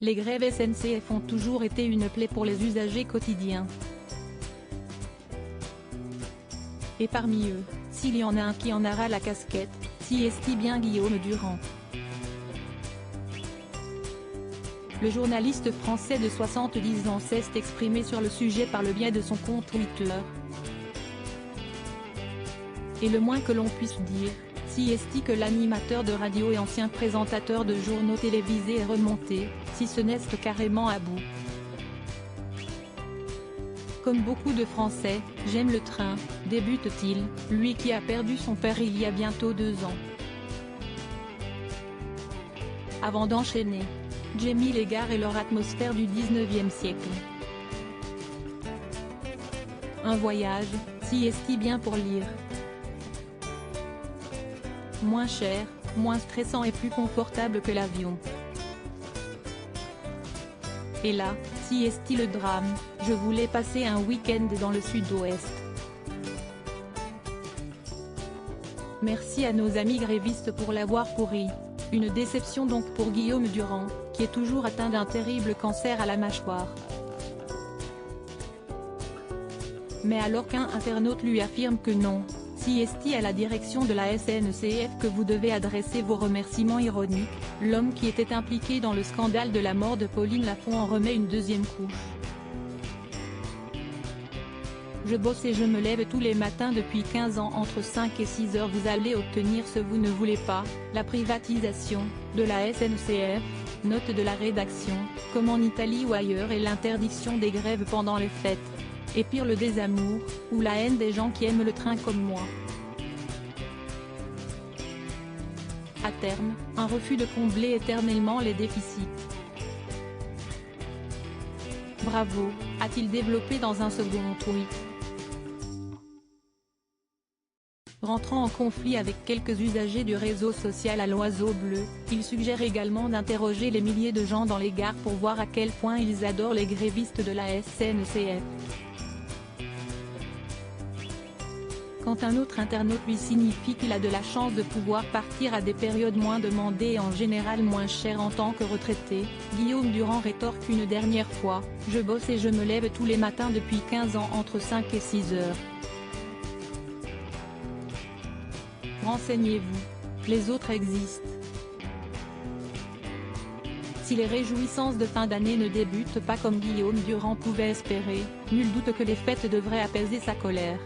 Les grèves SNCF ont toujours été une plaie pour les usagers quotidiens. Et parmi eux, s'il y en a un qui en aura la casquette, si est-il bien Guillaume Durand. Le journaliste français de 70 ans s'est exprimé sur le sujet par le biais de son compte Twitter. Et le moins que l'on puisse dire, si est-il que l'animateur de radio et ancien présentateur de journaux télévisés est remonté, si ce n'est que carrément à bout. Comme beaucoup de Français, j'aime le train, débute-t-il, lui qui a perdu son père il y a bientôt 2 ans. Avant d'enchaîner, j'aime les gares et leur atmosphère du 19e siècle. Un voyage, si est-il bien pour lire. Moins cher, moins stressant et plus confortable que l'avion. Et là, si est-il le drame, je voulais passer un week-end dans le sud-ouest. Merci à nos amis grévistes pour l'avoir pourri. Une déception donc pour Guillaume Durand, qui est toujours atteint d'un terrible cancer à la mâchoire. Mais alors qu'un internaute lui affirme que non, si est-il à la direction de la SNCF que vous devez adresser vos remerciements ironiques, l'homme qui était impliqué dans le scandale de la mort de Pauline Lafont en remet une deuxième couche. Je bosse et je me lève tous les matins depuis 15 ans entre 5 et 6 heures. Vous allez obtenir ce vous ne voulez pas, la privatisation, de la SNCF, note de la rédaction, comme en Italie ou ailleurs, et l'interdiction des grèves pendant les fêtes. Et pire, le désamour, ou la haine des gens qui aiment le train comme moi. À terme, un refus de combler éternellement les déficits. Bravo, a-t-il développé dans un second tweet. Rentrant en conflit avec quelques usagers du réseau social à l'Oiseau Bleu, il suggère également d'interroger les milliers de gens dans les gares pour voir à quel point ils adorent les grévistes de la SNCF. Quand un autre internaute lui signifie qu'il a de la chance de pouvoir partir à des périodes moins demandées et en général moins chères en tant que retraité, Guillaume Durand rétorque une dernière fois, « Je bosse et je me lève tous les matins depuis 15 ans entre 5 et 6 heures. Renseignez-vous, les autres existent. » Si les réjouissances de fin d'année ne débutent pas comme Guillaume Durand pouvait espérer, nul doute que les fêtes devraient apaiser sa colère.